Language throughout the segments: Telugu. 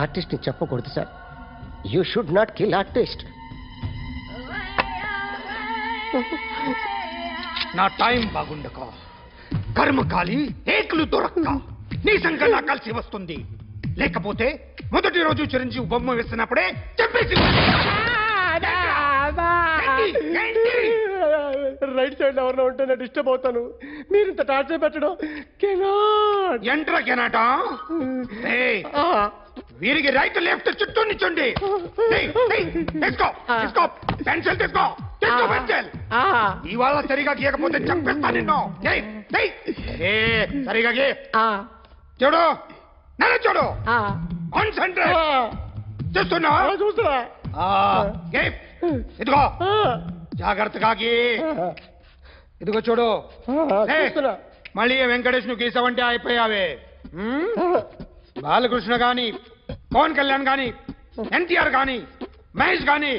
ఆర్టిస్ట్ని చెప్పకూడదు sir. You should not kill artist. నా టైం బాగుండక కర్మకాలి ఏకులు దొరక్క నీ సంఖ్య నా కలిసి వస్తుంది. లేకపోతే మొదటి రోజు చిరంజీవి బొమ్మ వేసినప్పుడే చెప్పేసి రైట్ సైడ్ ఎవరిలో ఉంటే నేను డిస్టర్బ్ అవుతాను. మీరు ఇంత టార్చర్ పెట్టడం ఎంట్రా కెనాట. వీరికి రైట్ లెఫ్ట్ చుట్టూ నిచ్చండి. తీసుకో పెన్సిల్ తీసుకో పెన్సిల్. ఇవాళ సరిగా గీయకపోతే చంపేస్తా నిన్ను. సరిగా గీ. చూడు నన్ను చూడు. కాన్సంట్రేట్ చూస్తున్నా. ఇదిగో జాగ్రత్తగా గీ. ఇదిగో చూడు. మళ్ళీ వెంకటేష్ ను గీసావంటే అయిపోయావే. బాలకృష్ణ గాని పవన్ కళ్యాణ్ గాని ఎన్టీఆర్ గాని మహేష్ గాని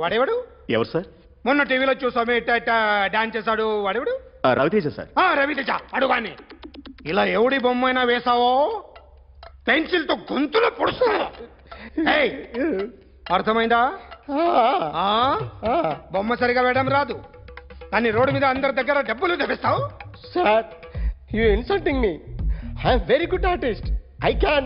వాడేవాడు ఎవరు సార్? మొన్న టీవీలో చూసామే డాన్స్ చేశాడు వాడేవాడు? రవితేజ సార్. రవితేజ అడుగాని. ఇలా ఎవడి బొమ్మ అయినా వేసావో పెన్సిల్ తో గొంతులో పొడుస్తా. అర్థమైందా? బొమ్మ సరిగా వేయడం రాదు కానీ రోడ్డు మీద అందరి దగ్గర డబ్బులు తెప్పిస్తావు. Sir you insulting me. I'm very good artist. I can.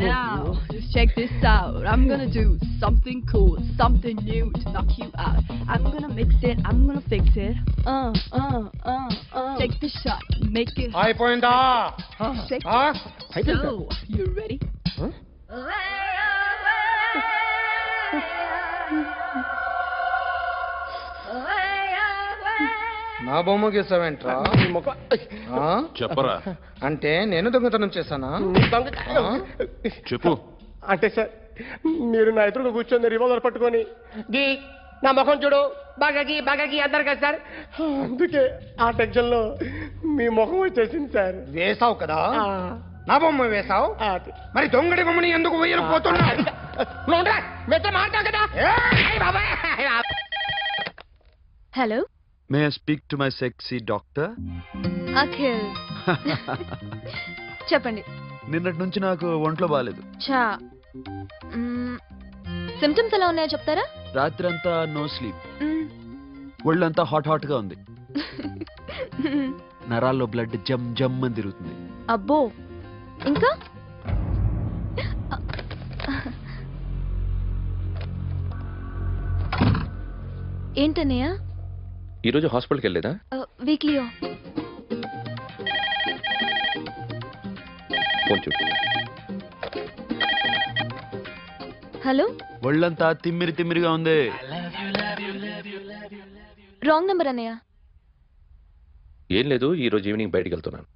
Now, just check this out. I'm gonna do something cool, something new to knock you out. I'm gonna mix it, I'm gonna fix it. Take the shot, make it. అయిపోయిందా? Shake it. So, you ready? నా బొమ్మ గీసావేంట్రా? చెప్పరా. అంటే నేను దొంగతనం చేశానా? చెప్పు. అంటే సార్ మీరు నా ఎదురుగా కూర్చొని రివాల్వర్ పట్టుకొని గీ నా ముఖం చూడు బాగా గీ అన్నారు కదా సార్. అందుకే ఆ టెన్షన్ లో మీ ముఖం వచ్చేసింది సార్. వేసావు కదా నా బొమ్మ వేసావు. మరి దొంగడి బొమ్మని ఎందుకు వేయలు పోతున్నా? Hello? May I speak to my sexy doctor? Akhil. చెప్పండి. నిన్నటి నుంచి నాకు ఒంట్లో బాలేదు. చా సిమ్టమ్స్ ఎలా ఉన్నాయో చెప్తారా? రాత్రి అంతా నో స్లీప్. ఒళ్ళంతా హాట్ గా ఉంది. నరాల్లో బ్లడ్ జమ్ అని తిరుగుతుంది. అబ్బో ఇంకా ఏంటన్నయ్య? ఈరోజు హాస్పిటల్కి వెళ్ళేదా? వీక్లీ. ఫోన్ చూడు. హలో. ఒళ్ళంతా తిమ్మిరిగా ఉంది. రాంగ్ నెంబర్ అన్నయ్య. ఏం లేదు, ఈరోజు ఈవినింగ్ బయటికి వెళ్తున్నాను.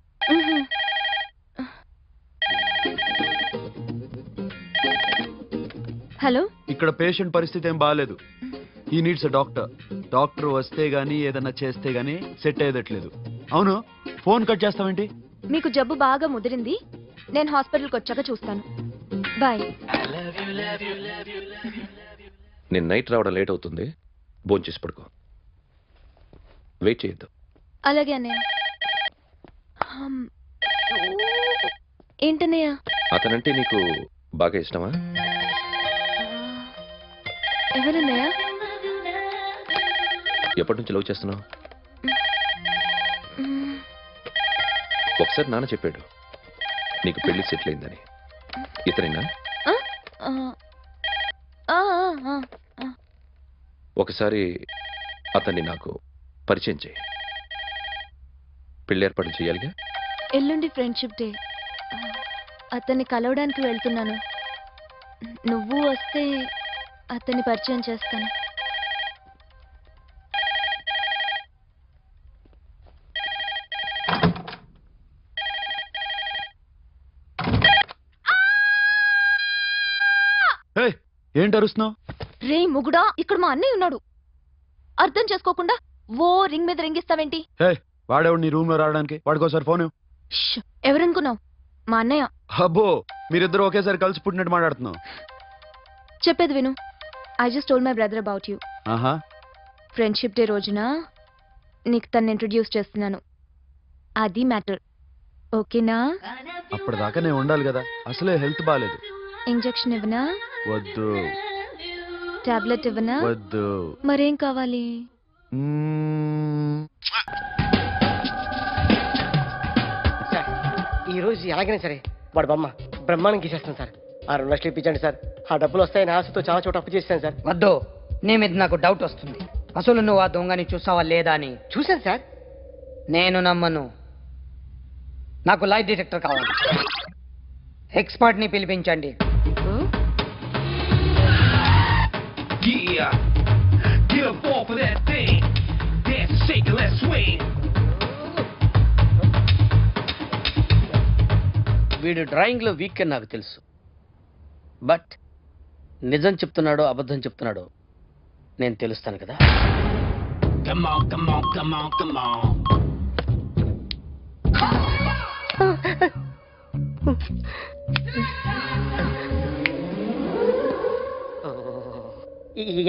హలో. ఇక్కడ పేషెంట్ పరిస్థితి ఏం బాగాలేదు. ఈ నీడ్స్ డాక్టర్ వస్తే గానీ ఏదన్నా చేస్తే గానీ సెట్ అయ్యేదట్లేదు. అవును, ఫోన్ కట్ చేస్తావేంటి? మీకు జబ్బు బాగా ముదిరింది, నేను హాస్పిటల్కి వచ్చాక చూస్తాను. బాయ్. నేను నైట్ రావడం లేట్ అవుతుంది, భోంచేసి పడుకో. వెయిట్ చేయొద్దు. అలాగే అన్నయ్య. ఏంటన్నయ్య? అతనంటే నీకు బాగా ఇష్టమా? ఎవరన్నయ్య? ఎప్పటి నుంచి లవ్ చేస్తున్నావు? ఒకసారి నాన్న చెప్పాడు నీకు పెళ్లి సెటిల్ అయిందని. ఇతనేనా? ఒకసారి అతన్ని నాకు పరిచయం చేయి. పెళ్లి ఏర్పాటు చేయాలిగా. ఎల్లుండి ఫ్రెండ్షిప్ డే, అతన్ని కలవడానికి వెళ్తున్నాను. నువ్వు వస్తే అతన్ని పరిచయం చేస్తాను. ఏంటి అరుస్తున్నావు? రే ముగుడా, ఇక్కడ మా అన్నయ్య ఉన్నాడు. అర్థం చేసుకోకుండా ఓ రింగ్ మీద రింగిస్తావేంటి? వాడేవాడు నీ రూమ్ లో రావడానికి? వాడికోసారి ఫోన్. ఎవరనుకున్నావు? మా అన్నయ్య. అబ్బో, మీరిద్దరు ఒకేసారి కలిసి పుట్టినట్టు మాట్లాడుతున్నావు. చెప్పేది విను. I just told my brother about you. Friendship day రోజున నీకు తను ఇంట్రడ్యూస్ చేస్తున్నాను. అది మ్యాటర్. ఓకేనా? అప్పటిదాకా నేను ఉండాలి కదా, అసలే హెల్త్ బాగాలేదు. ఇంజెక్షన్ ఇవ్వనా? వద్దు. టాబ్లెట్ ఇవ్వనా? వద్దు. మరేం కావాలి? సార్ ఈ రోజు ఎలాగైనా సరే వాడు బొమ్మ బ్రహ్మాండం గీసేస్తాను సార్. 6 లక్షలు ఇప్పించండి సార్. ఆ డబ్బులు వస్తాయని ఆశతో చాలా చోట అప్పు చేశాను సార్. వద్దు, నీ మీద నాకు డౌట్ వస్తుంది. అసలు నువ్వు ఆ దొంగని చూసావా లేదా అని. చూశాను సార్. నేను నమ్మను. నాకు లైట్ డిటెక్టర్ కావాలి. ఎక్స్పర్ట్ ని పిలిపించండి. వీడు డ్రాయింగ్ లో వీక్ అని నాకు తెలుసు, బట్ నిజం చెప్తున్నాడో అబద్ధం చెప్తున్నాడో నేను తెలుస్తాను కదా.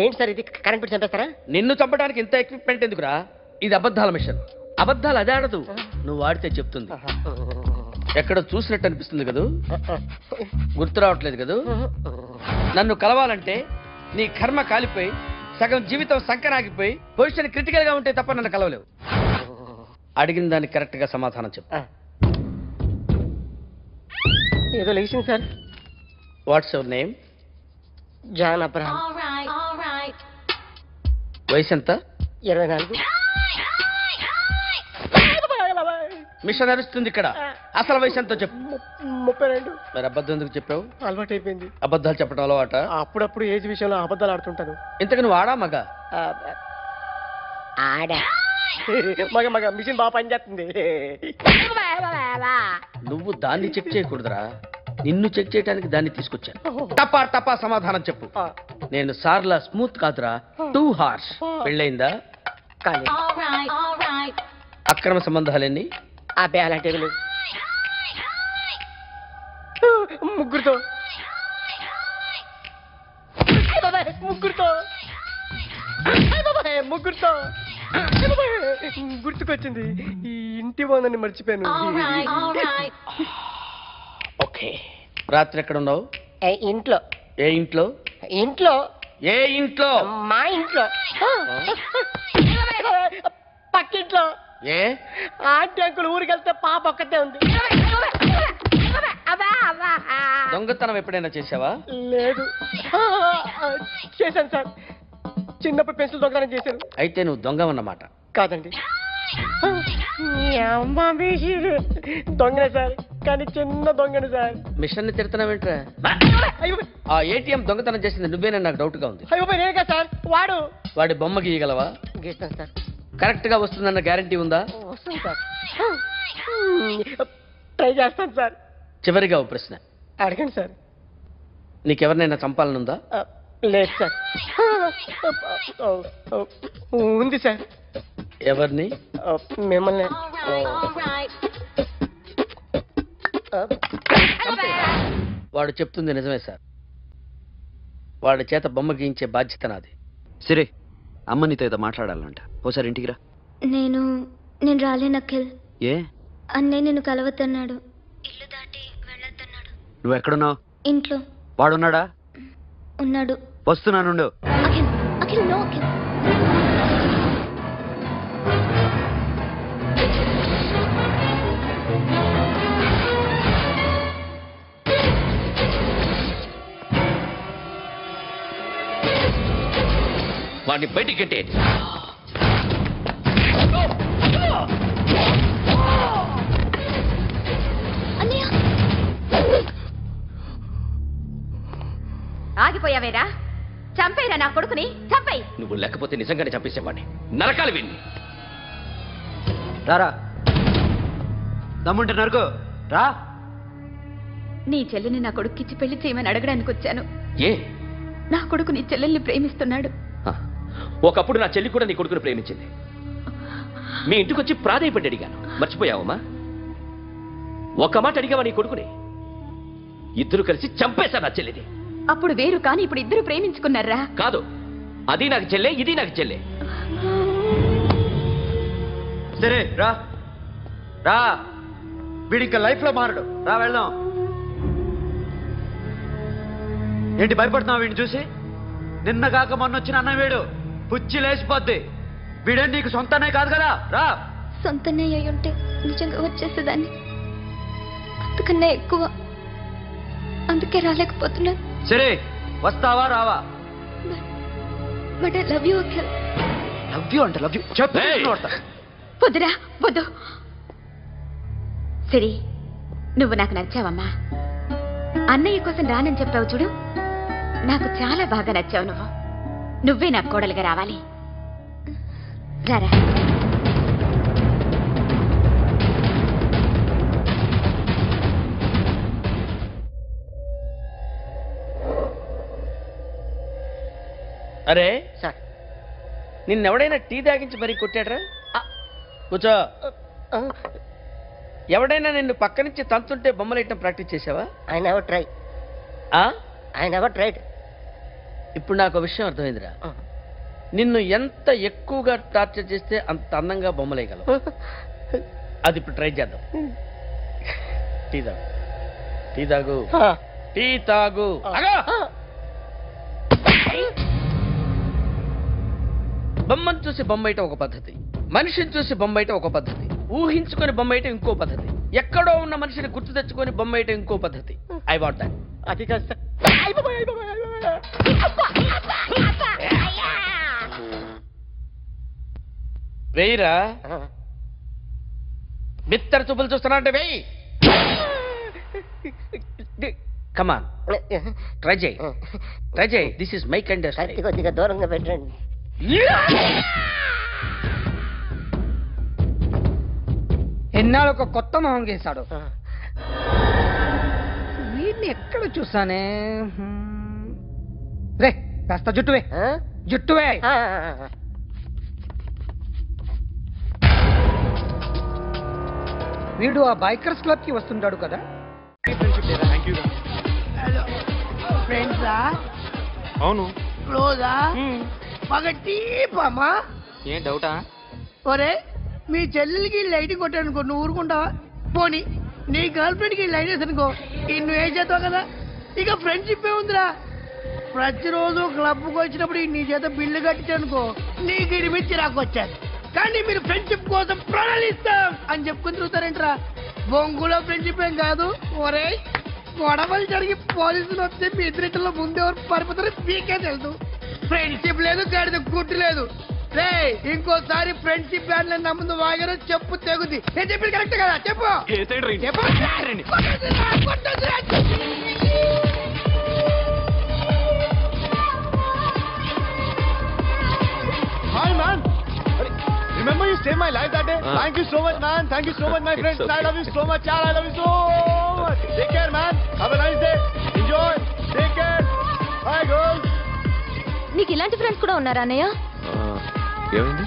ఏంటి సార్ ఇది? కరెంట్ పెట్టి చంపేస్తారా? నిన్ను చంపడానికి ఇంత ఎక్విప్మెంట్ ఎందుకురా? ఇది అబద్ధాల మిషన్. అబద్ధాలు అదే ఆడదు, నువ్వు ఆడితే చెప్తుంది. ఎక్కడ చూసినట్టు అనిపిస్తుంది కదూ? గుర్తు రావట్లేదు కదూ? నన్ను కలవాలంటే నీ కర్మ కాలిపోయి సగం జీవితం సంకనాగిపోయి పొజిషన్ క్రిటికల్ గా ఉంటే తప్ప నన్ను కలవలేవు. అడిగిన దానికి కరెక్ట్ గా సమాధానం చెప్పు. ఏదో లేచింది sir. What's your name? John Abraham. వయసు ఎంత? 24. మిషన్ నడుస్తుంది ఇక్కడ. అసలు వయసు ఎంతో చెప్పు. 32. మరి అబద్ధం ఎందుకు చెప్పావు? అలవాటు అయిపోయింది. అబద్ధాలు చెప్పడం అలవాట? అప్పుడప్పుడు ఏజ్ విషయంలో అబద్ధాలు ఆడుతుంటాను. ఇంతకు నువ్వు ఆడా మగ? ఆడా. మగ మగ మిషన్ బాగా పనిచేస్తుంది. నువ్వు దాన్ని చెక్ చేయకూడదురా, నిన్ను చెక్ చేయడానికి దాన్ని తీసుకొచ్చాను. తప్పా తప్పా సమాధానం చెప్పు. నేను సార్లా స్మూత్ కాదురా, టూ హార్ష్. పెళ్ళయిందా? కానీ అక్రమ సంబంధాలన్నీ? అబ్బే అలాంటివి లేవు. ముగ్గురుతో ముగ్గురుతో ముగ్గురుతో గుర్తుకొచ్చింది. ఈ ఇంటి బాగుందని మర్చిపోయాను. ఓకే. రాత్రి ఎక్కడ ఉన్నావు? ఇంట్లో. ఏ ఇంట్లో? ఇంట్లో. ఏ ఇంట్లో? మా ఇంట్లో. పక్కింట్లో. ఏ ఆంటీ అంకుల్ ఊరికి వెళ్తే పాప ఒక్కతే ఉంది. దొంగతనం ఎప్పుడైనా చేసావా? లేదు. చేశాను సార్. చిన్నప్పుడు పెన్సిల్ దొంగతనం చేశాను. అయితే నువ్వు దొంగవన్నమాట. కాదండి, దొంగనే సార్, కానీ చిన్న దొంగను సార్. మిషన్ ని తిడుతున్నావేంట్రా? అయ్యో ఆ ఏటీఎం దొంగతనం చేసింది నువ్వేనని నాకు డౌట్ గా ఉంది. అయ్యో నేనే సార్. వాడి బొమ్మ గీయగలవా? గీస్తాను సార్. కరెక్ట్ గా వస్తుందన్న గ్యారంటీ ఉందా? వస్తుంది సార్. ట్రై చేస్తాను సార్. చివరిగా ఓ ప్రశ్న అడగండి సార్. నీకెవరినైనా చంపాలనుందా? లేదు సార్. ఉంది సార్. ఎవరిని? మిమ్మల్ని. వాడు చెప్తుంది నిజమే సార్. వాడి చేత బొమ్మ గీయించే బాధ్యత నాది. సరే, అమ్మ నీతో ఏదో మాట్లాడాలంట. ఓసారి ఇంటికి రా. నేను రాలేను అఖిల్. ఏ? అన్నయ్య నిన్ను కలవద్దన్నాడు. ఇల్లు దాటి వెళ్ళొద్దన్నాడు. నువ్వు ఎక్కడున్నావు? ఇంట్లో. వాడున్నాడా? ఉన్నాడు. వస్తున్నానుండు. అఖిల్, అఖిల్, నో అఖిల్. వాడిని బయటికి కట్టేయండి. ఆగిపోయావేరా? చంపేరా నా కొడుకుని, చంపేయి. నువ్వు లేకపోతే నిజంగానే చంపేసేవాడిని. నరకాలి విన్ని. రారా, దమ్ముంటే నరకు రా. నీ చెల్లిని నా కొడుక్కిచ్చి పెళ్లి చేయమని అడగడానికి వచ్చాను. ఏ? నా కొడుకు నీ చెల్లెల్ని ప్రేమిస్తున్నాడు. ఒకప్పుడు నా చెల్లి కూడా నీ కొడుకుని ప్రేమించింది. మీ ఇంటికి వచ్చి ప్రాధేయపడి అడిగాను, మర్చిపోయావమ్మా? ఒక మాట అడిగావా నీ కొడుకుని? ఇద్దరు కలిసి చంపేశా నా చెల్లిని. అప్పుడు వేరు, కానీ ఇప్పుడు ఇద్దరు ప్రేమించుకున్నారా? కాదు, అది నాకు చెల్లె, ఇది నాకు చెల్లె. సరే రా రా. వీడి ఇంకా లైఫ్ లో మారడు. రా వెళ్దాం. ఏంటి భయపడుతున్నావు వీడిని చూసి? నిన్న కాక మొన్న వచ్చిన అన్న వీడు పుచ్చి లేచిపోద్ది. వీడే నీకు సొంతనే కాదు కదా. రా. సొంతనే అయి ఉంటే నిజంగా వచ్చేసేదాన్ని. అంతకన్నా ఎక్కువ. అందుకే రాలేకపోతున్నాను. సరే వస్తావా రావా? But I love you Akhil. Love you అంటే లవ్ యూ చెప్పు. వద్దురా వద్దు. సరే నువ్వు నాకు నచ్చావమ్మా. అన్నయ్య కోసం రానని చెప్పావు చూడు, నాకు చాలా బాగా నచ్చావు. నువ్వే నాకు కోడలుగా రావాలి. రారా. అరే సార్, నిన్నెవడైనా టీ తాగించి మరీ కొట్టాడ్రా? కూర్చో. ఎవడైనా నిన్ను పక్క నుంచి తంతుంటే బొమ్మలేయటం ప్రాక్టీస్ చేసావా? I never try. I never tried. ఇప్పుడు నాకు విషయం అర్థమైందిరా. నిన్ను ఎంత ఎక్కువగా టార్చర్ చేస్తే అంత అందంగా బొమ్మలేయగలవు. అది ఇప్పుడు ట్రై చేద్దాం. టీ తాగు, టీ తాగు, టీ తాగు. బొమ్మను చూసి బొమ్మయటం ఒక పద్ధతి, మనిషిని చూసి బొమ్మయటం ఒక పద్ధతి, ఊహించుకొని బొమ్మయటం ఇంకో పద్ధతి, ఎక్కడో ఉన్న మనిషిని గుర్తు తెచ్చుకొని బొమ్మయటం ఇంకో పద్ధతి. I want that. అది కాదు సార్. వెయ్యిరా. బిత్తర చూపులు చూస్తున్నా అంటే వెయ్యి. కమాన్ ట్రై చేయి, ట్రై చేయి. This is my kind of style. కొద్దిగా దూరంగా పెట్టండి. ఎన్నాళ్ళు ఒక కొత్త మొహం గీశాడు. వీడిని ఎక్కడ చూసానే? రే కాస్త జుట్టువే, జుట్టువే. వీడు ఆ బైకర్స్ క్లబ్ కి వస్తుంటాడు కదా. ఫ్రెండ్సా? అవును. క్లోజా? బాగా డీపమ్మా. ఏం డౌటా? ఒరే మీ చెల్లెలకి లైటింగ్ కొట్టానుకో, నువ్వు ఊరుకుంటావా? పోనీ నీ గర్ల్ ఫ్రెండ్ కి లైట్ వేసానుకో, నువ్వు ఏం చేస్తావు కదా. ఇక ఫ్రెండ్షిప్ ఏ ఉందిరా. ప్రతిరోజు క్లబ్కి వచ్చినప్పుడు నీ చేత బిల్లు కట్టించానుకో, నీకు ఇడిమిచ్చి రాకొచ్చాను. కానీ మీరు ఫ్రెండ్షిప్ కోసం ప్రణాళిస్తాం అని చెప్పుకుని తిరుగుతారేంట్రా? బొంగులో ఫ్రెండ్షిప్ ఏం కాదు. ఒరే గొడవలు జరిగి పోలీసులు వస్తే మీ ఇద్దరిలో ముందెవరు పరిపోతారో మీకే తెలుసు. ఫ్రెండ్షిప్ లేదు, గడిద గుడ్డు లేదు. రే ఇంకోసారి ఫ్రెండ్షిప్ బ్యాండ్ నా ముందు వాగారో చెప్పు తెగుద్ది. నేను చెప్పింది కరెక్ట్ కదా? చెప్పు. Hi man. Remember you saved my life that day? Thank you so much, man. Thank you so much, my friends. I love you so much, yaar. I love you so much. Take care, man. Have a nice day. Enjoy. Take care. Bye, girls. నీకు ఇలాంటి ఫ్రెండ్స్ కూడా ఉన్నారా అన్నయ్య? ఏమైంది?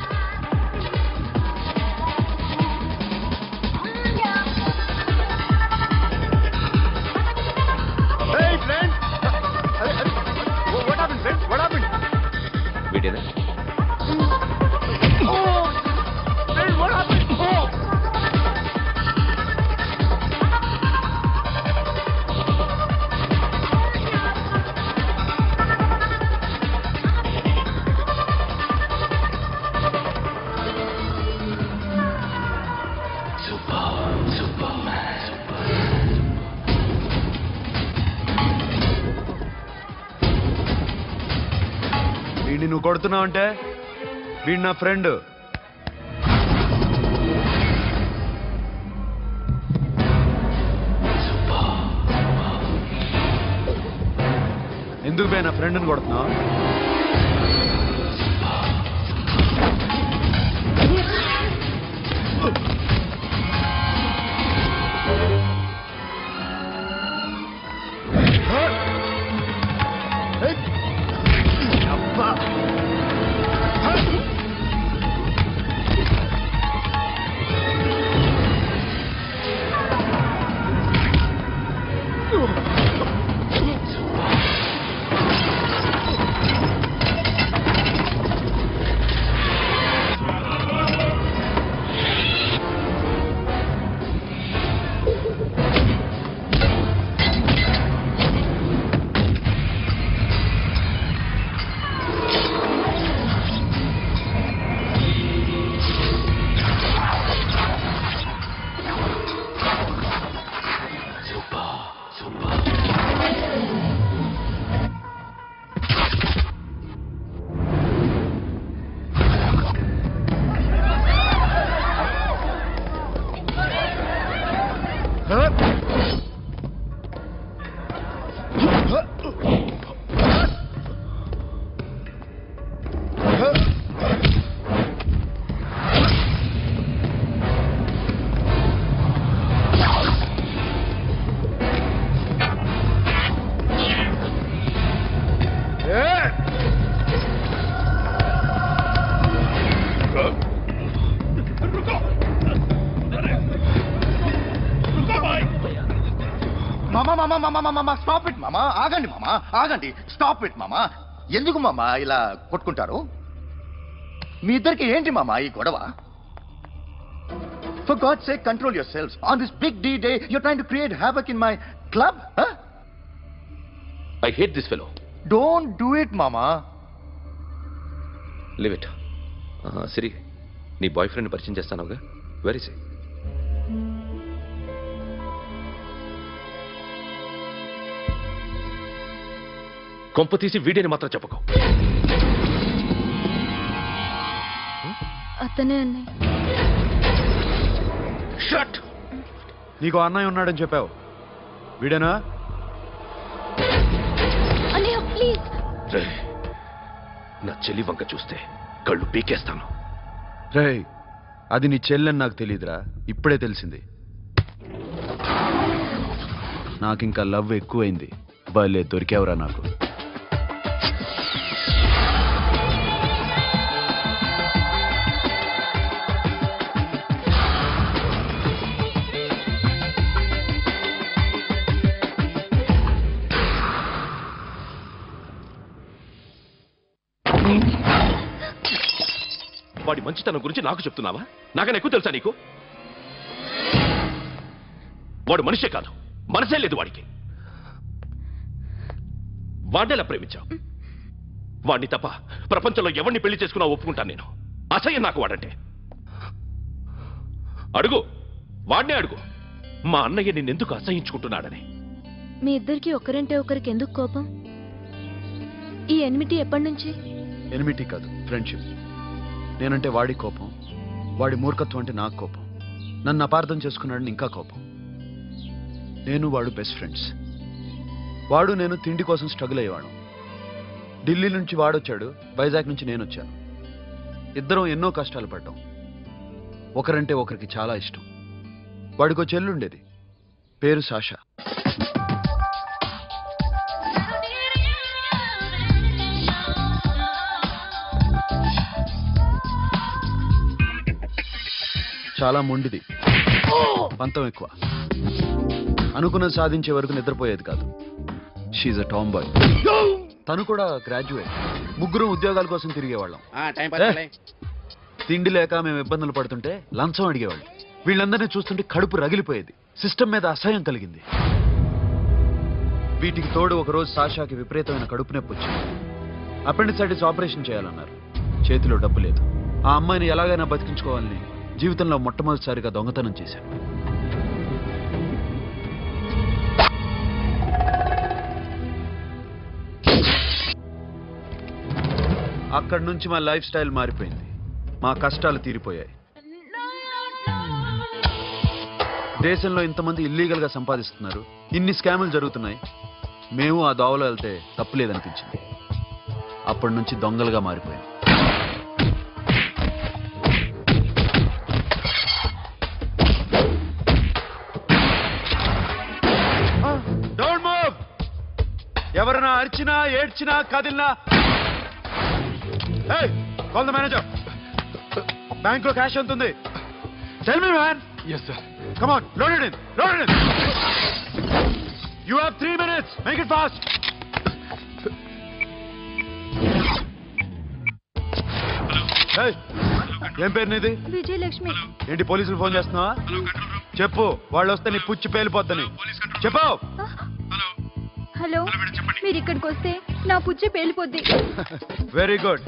Hey, friends. What happened, friends? What happened? వీడేనా? Oh, friends, what happened? Oh. వీడిని నువ్వు కొడుతున్నావు అంటే వీడు నా ఫ్రెండ్. ఎందుకు పోయి నా ఫ్రెండ్ని కొడుతున్నావు? స్టాప్ ఇట్ మామా, ఆగండి మామా, ఆగండి. స్టాప్ ఇట్ మామా. ఎందుకు మామా ఇలా కొట్టుకుంటారు? మీ ఇద్దరికి ఏంటి మామా ఈ గొడవ? For God's sake, control yourselves. On this big D day, you're trying to create havoc in my club? Huh? I hate this fellow. Don't do it, mama. Leave it. Siri, నీ బాయ్ ఫ్రెండ్ పరిచయం చేస్తానుగా. వెరీ సే. కొంప తీసి వీడియోని మాత్రం చెప్పకు. అతనే అన్నయ్య. షట్. నీకు అన్నయ్య ఉన్నాడని చెప్పావు, వీడేనా? అన్నయ్య ప్లీజ్. నా చెల్లి వంక చూస్తే కళ్ళు పీకేస్తాను. రే, అది నీ చెల్లెని నాకు తెలియదురా, ఇప్పుడే తెలిసింది. నాకింకా లవ్ ఎక్కువైంది. భలే దొరికావురా నాకు. వాడి మంచితనం గురించి నాకు చెప్తున్నావా? నాకన్నా ఎక్కువ తెలుసా నీకు? వాడు మనిషే కాదు, మనసే లేదు వాడికి. వాడేలా ప్రేమించావు? వాడిని తప్ప ప్రపంచంలో ఎవరిని పెళ్లి చేసుకున్నా ఒప్పుకుంటాను నేను. అసహ్యం నాకు వాడంటే. అడుగు, వాడినే అడుగు, మా అన్నయ్య నిన్నెందుకు అసహించుకుంటున్నాడని. మీ ఇద్దరికి ఒకరంటే ఒకరికి ఎందుకు కోపం? ఈ ఎనిమిటీ ఎప్పటి నుంచి? ఎనిమిటీ కాదు, ఫ్రెండ్షిప్. నేనంటే వాడి కోపం, వాడి మూర్ఖత్వం అంటే నాకు కోపం. నన్ను అపార్థం చేసుకున్నాడని ఇంకా కోపం. నేను వాడు బెస్ట్ ఫ్రెండ్స్. వాడు నేను తిండి కోసం స్ట్రగుల్ అయ్యేవాడు. ఢిల్లీ నుంచి వాడొచ్చాడు, వైజాగ్ నుంచి నేను వచ్చాను. ఇద్దరం ఎన్నో కష్టాలు పడ్డాం. ఒకరంటే ఒకరికి చాలా ఇష్టం. వాడికో చెల్లుండేది, పేరు సాషా. చాలా మొండిది, పంతం ఎక్కువ. అనుకున్నది సాధించే వరకు నిద్రపోయేది కాదు. She's a tomboy. తను కూడా గ్రాడ్యుయేట్. ముగ్గురం ఉద్యోగాల కోసం తిరిగేవాళ్ళం. తిండి లేక మేము ఇబ్బందులు పడుతుంటే లంచం అడిగేవాళ్ళం. వీళ్ళందరినీ చూస్తుంటే కడుపు రగిలిపోయేది. సిస్టమ్ మీద అసహ్యం కలిగింది. వీటికి తోడు ఒకరోజు సాషాకి విపరీతమైన కడుపు నొప్పి వచ్చింది. అపెండిసైటిస్ ఆపరేషన్ చేయాలన్నారు. చేతిలో డబ్బు లేదు. ఆ అమ్మాయిని ఎలాగైనా బతికించుకోవాలని జీవితంలో మొట్టమొదటిసారిగా దొంగతనం చేశాను. అక్కడి నుంచి మా లైఫ్ స్టైల్ మారిపోయింది. మా కష్టాలు తీరిపోయాయి. దేశంలో ఇంతమంది ఇల్లీగల్ గా సంపాదిస్తున్నారు, ఇన్ని స్కాములు జరుగుతున్నాయి. మేము ఆ దోవలో వెళ్తే తప్పులేదనిపించింది. అప్పటి నుంచి దొంగలుగా మారిపోయాం. ఎవరైనా అరిచినా ఏడ్చినా కదిలినా కాల్ ద మేనేజర్. బ్యాంక్ లో క్యాష్ ఎంత ఉంది? Tell me man. yes sir. Come on, load it in. You have 3 minutes. Make it fast. Hey, ఏం పేరు నీది? విజయలక్ష్మి. ఏంటి పోలీసులు ఫోన్ చేస్తున్నావా? చెప్పు, వాళ్ళు వస్తే నీ పుచ్చి పేలిపోద్దని చెప్పు. హలో, మీరు ఇక్కడికి వస్తే నా పుచ్చి పేలిపోద్ది. Very good.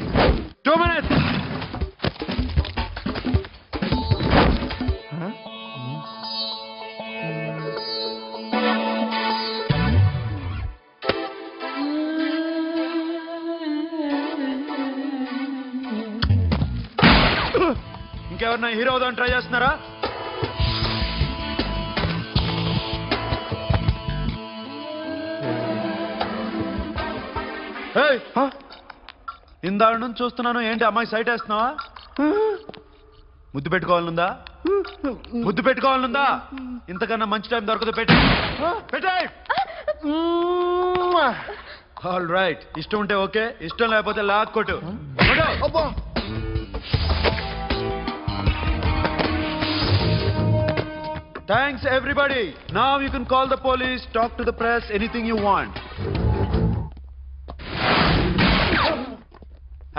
2 minutes. ఇంకెవరన్నా హీరో అవుదామని ట్రై చేస్తున్నారా? ఇందాక నుంచి చూస్తున్నాను, ఏంటి అమ్మాయి సైట్ వేస్తున్నావా? ముద్దు పెట్టుకోవాలనుందా? ముద్దు పెట్టుకోవాలనుందా? ఇంతకన్నా మంచి టైం దొరకదు. పెట్టే. ఆల్ రైట్, ఇష్టం ఉంటే ఓకే, ఇష్టం లేకపోతే లాక్ కొట్టు. Thanks everybody. Now you can call the police, talk to the press, anything you want.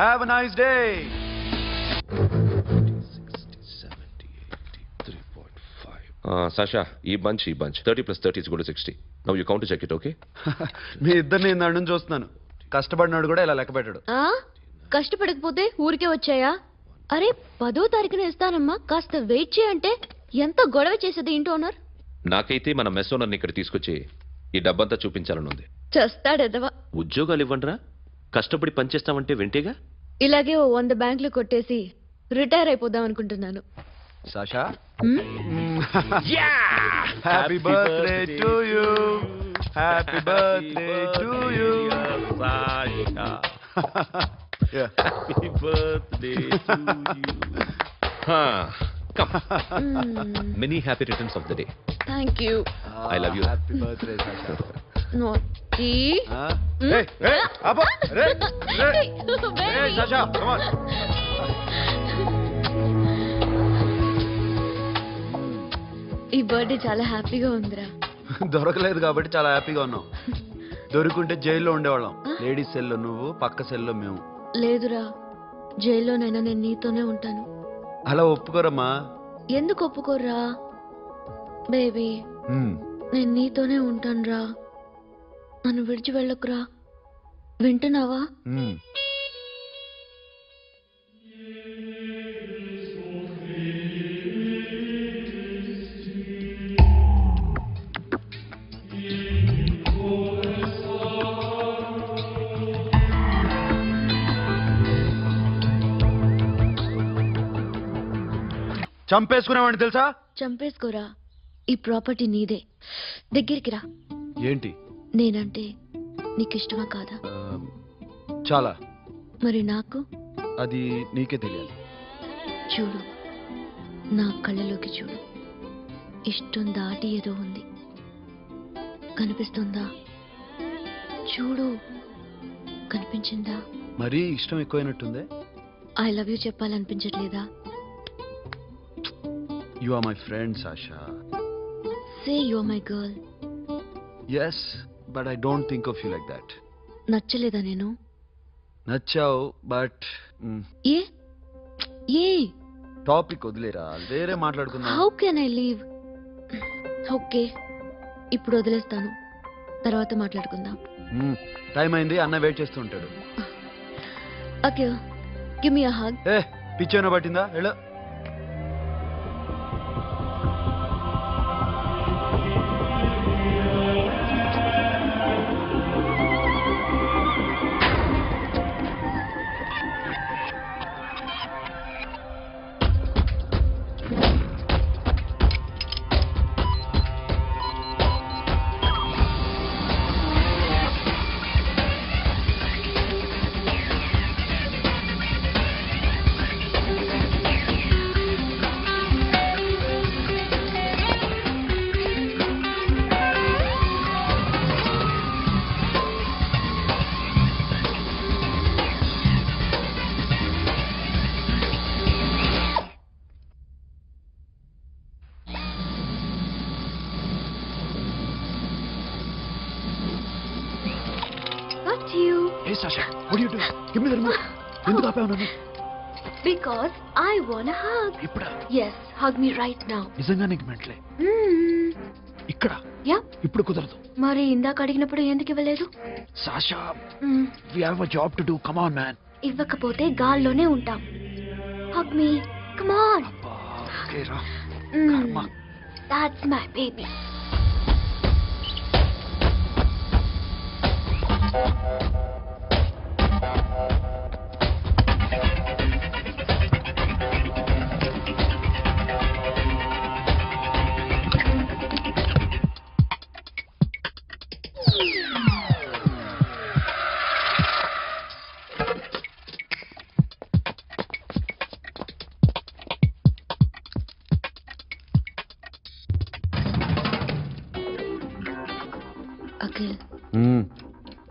Have a nice day. 60, 70, 80, 3.5. Sasha, ఈ bunch 30 plus 30 is equal to 60. Now you count to check it, okay? మీ ఇద్దరిని ఇందాక నుంచి చూస్తున్నాను. కష్టపడినాడు కూడా ఇలా లెక్క పెట్టాడు. కష్టపడకపోతే ఊరికే వచ్చాయా? అరే 10వ తారీఖున ఇస్తానమ్మా, కాస్త వెయిట్ చేయంటే ఎంత గొడవ చేసేది ఇంటి ఓనర్. నాకైతే మన మెస్ ఓనర్ని ఇక్కడ తీసుకొచ్చి ఈ డబ్బంతా చూపించాలని ఉంది. చేస్తాడెదవా. ఉద్యోగాలు ఇవ్వండిరా, కష్టపడి పనిచేస్తామంటే వింటేగా. ఇలాగే 100 బ్యాంకులు కొట్టేసి రిటైర్ అయిపోదాం అనుకుంటున్నాను. Sasha, happy birthday to you. Happy birthday to you Sasha. Happy birthday to you. Come. Many happy returns of the day. Thank you. I love you. Happy birthday, Sasha. Naughty. Hey, Abba. Hey, Sasha, come on. ఈ బర్త్డే చాలా హ్యాపీగా ఉందిరా. దొరకలేదు కాబట్టి చాలా హ్యాపీగా ఉన్నాం. దొరుకుంటే జైల్లో ఉండేవాళ్ళం. లేడీస్ సెల్లో నువ్వు, పక్క సెల్లో మేము. లేదురా, జైల్లోనైనా నేను నీతోనే ఉంటాను. అలా ఒప్పుకోరమ్మా. ఎందుకు ఒప్పుకోర్రా బేబీ? నేను నీతోనే ఉంటానురా, నన్ను విడిచి వెళ్ళకురా. వింటున్నావా? చంపేసుకునేవాడిని తెలుసా? చంపేసుకోరా, ఈ ప్రాపర్టీ నీదే. దగ్గరికి రా. ఏంటి? నేనంటే నీకు ఇష్టమా కాదా? చాలా. మరి నాకు? అది నీకే తెలియాలి. చూడు, నా కళ్ళలోకి చూడు. ఇష్టం దాటి ఏదో ఉంది, కనిపిస్తుందా? చూడు, కనిపించిందా? మరీ ఇష్టం ఎక్కువైనట్టుందే. ఐ లవ్ యూ చెప్పాలనిపించట్లేదా? You are my friend, Sasha. Say you're my girl. Yes, but I don't think of you like that. నచ్చలేదా నేను? నచ్చావు, బట్ ఏ ఏ టాపిక్ వదిలేరా, వేరే మాట్లాడుకుందాం. How can I leave? Okay, ఇప్పుడు వదిలేస్తాను, తర్వాత మాట్లాడుకుందాం. టైం అయింది, అన్న వెయిట్ చేస్తూ ఉంటాడు. Okay, give me a hug. పిచ్చేనా పట్టిందా? Hello. Hey Sasha, what are you doing? Give me the remote. ఎందుకు ఆపావు నన్ను? Because I want a hug. ఇప్పుడా? Yes, hug me right now. నిజంగా నీకు మెంటలే? ఇక్కడ? Yeah. ఇప్పుడు కుదరదు. మరి ఇందాక అడిగినప్పుడు ఎందుకు ఇవ్వలేదు? Sasha, we have a job to do. Come on, man. ఇవ్వకపోతే గాల్లోనే ఉంటాం. Hug me. Come on. Okay, రా. That's my baby. అఖిల్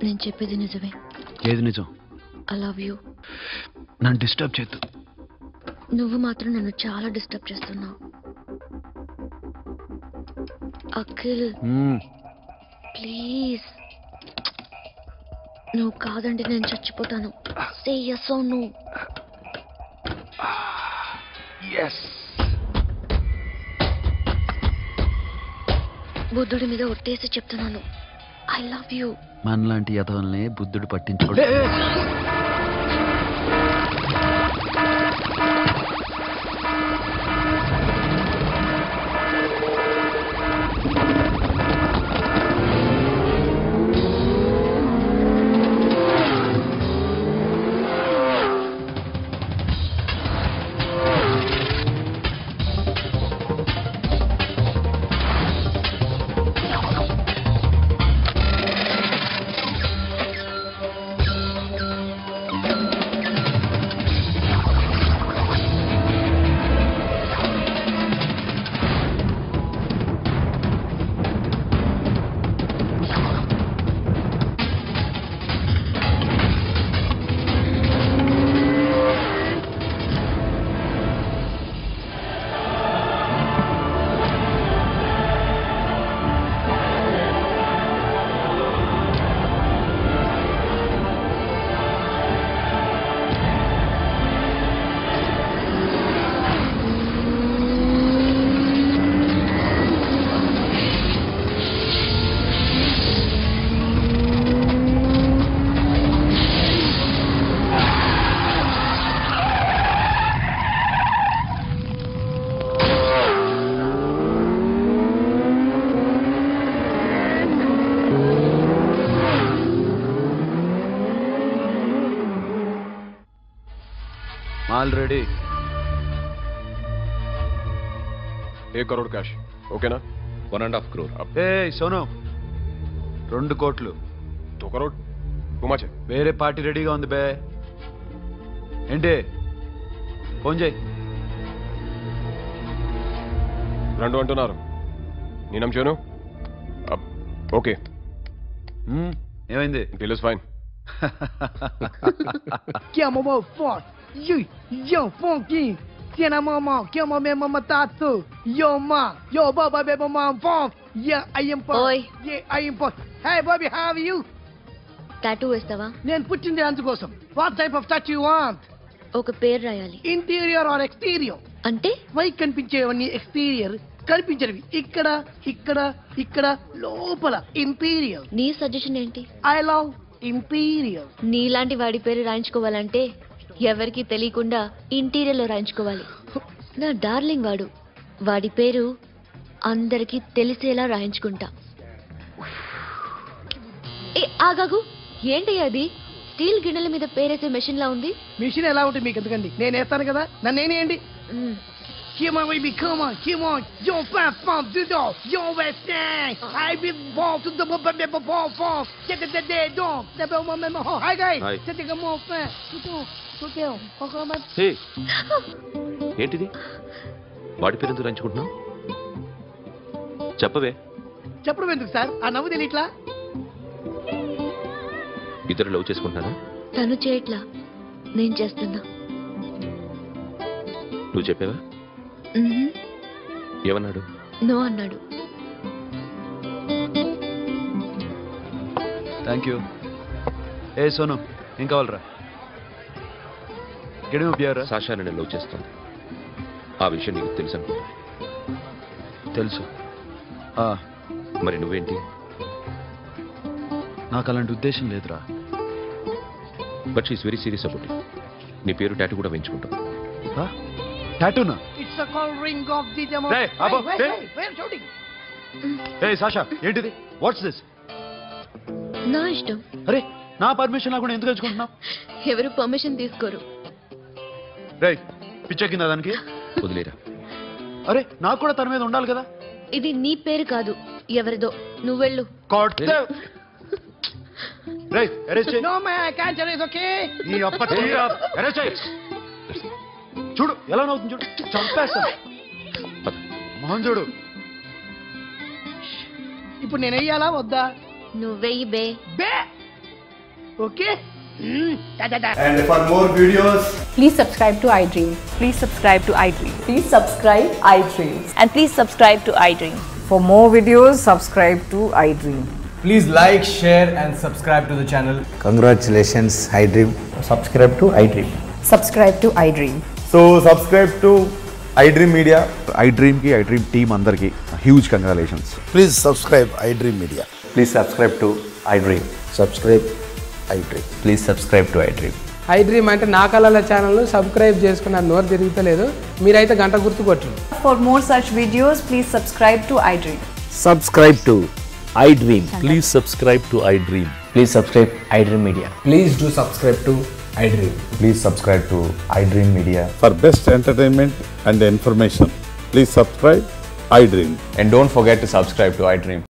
నేను చెప్పేది నిజమే. ఏది నిజం? I love you. నన్ను డిస్టర్బ్ చేయొద్దు. నువ్వు మాత్రం నన్ను చాలా డిస్టర్బ్ చేస్తున్నావు అఖిల్. ప్లీజ్, నువ్వు కాదంటే నేను చచ్చిపోతాను. సే yes or no. yes. బుద్ధుడి మీద ఒట్టేసి చెప్తున్నాను, ఐ లవ్ యూ. మనలాంటి యథవల్నే బుద్ధుడు పట్టించుకోడు. ఆల్రెడీ 1 crore క్యాష్ ఓకేనా? 1.5 crore. ఏ సోను, 2 కోట్లు. 2 crore టూ మచ్. వేరే పార్టీ రెడీగా ఉంది బే. ఏంటి? ఫోన్ చేయి. 2 అంటున్నారు, నేను నమ్మాను. ఓకే, ఏమైంది? Deal is fine. Que é mamão forte. Yo, funky. Tiena mamão, que é mamãe mamatato. Yo, ma. Yo, baba, baby, mamão forte. Yeah, I am forte. Oi. Yeah, I am forte. Hey, Bobby, how are you? Tattoo వేస్తావా? నేను పుట్టింది అందుకోసం. What type of tattoo you want? ఒక పేరు రాయాలి. Interior or exterior? అంటే పైకి కనిపించేవన్నీ ఎక్స్టీరియర్, కనిపించేవి ఇక్కడ ఇక్కడ ఇక్కడ లోపల ఇంటీరియర్. నీ సజెషన్ ఏంటి? I love interior. నీలాంటి వాడి పేరు రాయించుకోవాలంటే ఎవరికి తెలియకుండా ఇంటీరియర్ లో రాయించుకోవాలి. నా డార్లింగ్ వాడు, వాడి పేరు అందరికి తెలిసేలా రాయించుకుంటా. ఏ ఆగాగు, ఏంటి అది? స్టీల్ గిన్నెల మీద పేరేసే మెషిన్ లా ఉంది. మిషన్ ఎలా ఉంటుంది మీకు ఎందుకండి? నేను వేస్తాను కదా, నన్ను నేనేయండి. Come on, baby, come on, come on. Yo, fam, do do. Yo, Western. I be born to the ball. Get the dog. The bell, mama. Hi, guys. Hi. Take a more fan. Tudo. హే, ఏంటిది? వాడి పేరు ఎందుకు రంచుకుంటున్నావు? చెప్పవే. చెప్పడం ఎందుకు సార్? ఆ నవ్వు తెలియట్లా? ఇద్దరు లవ్ చేసుకుంటున్నారా? తను చేయట్లా, నేను చేస్తున్నా. నువ్వు చెప్పావా? ఏమన్నాడు? నో అన్నాడు. Thank you. ఏ సోను, ఏం కావాలరా? గడిమ బియారా? సాషా నేను లవ్ చేస్తాను. ఆ విషయం నీకు తెలుసు అనుకుంటా. తెలుసు. మరి నువ్వేంటి? నాకు అలాంటి ఉద్దేశం లేదురా. But she is very serious about it. నీ పేరు టాటూ కూడా వేయించుకుంటాం. టాటూనా? It's a call ring of the demo. Hey, Abba, hey. Where shooting? ఏ సాషా, ఏంటిది? What's this? నా ఇష్టం. అరే, నా పర్మిషన్ లేకుండా ఎందుకు ఎంచుకుంటున్నావు? ఎవరు పర్మిషన్ తీసుకోరు. రే, పిచ్చెక్కిందా దానికి? వదిలేరా. అరే, నాకు కూడా తన మీద ఉండాలి కదా. ఇది నీ పేరు కాదు, ఎవరిదో. నువ్వెళ్ళు. No man, I can't tell you, okay? నీ అప్ప తీరా. అరెస్ట్ చేయి. చూడు ఎలా నవ్వుతుంది, చూడు. చంపేస్తా. మోహన్ చూడు. ఇప్పుడు నేను వెయ్యాలా వద్దా? నువ్వెయ్యి బే. బే okay. And for more videos, please subscribe to iDream. Please subscribe to iDream. Please subscribe iDream. And please subscribe to iDream. For more videos, subscribe to iDream. please like, share and subscribe to the channel. Congratulations, iDream. Subscribe to iDream. Subscribe to iDream. So subscribe to iDream Media. iDream ki iDream team andarki huge congratulations. Please subscribe iDream Media. Please subscribe to iDream. Subscribe iDream. Please subscribe to iDream. iDream అంటే నా కళల ఛానల్ను సబ్స్క్రైబ్ చేసుకున్న నోరు తిరుగుతలేదు, మీరైతే గంట గుర్తు కొట్టండి. For more such videos, please subscribe to iDream. Subscribe to iDream. Please subscribe to iDream. Please subscribe iDream Media. Please do subscribe to iDream. Please subscribe to iDream Media. For best entertainment and information, please subscribe iDream. And don't forget to subscribe to iDream.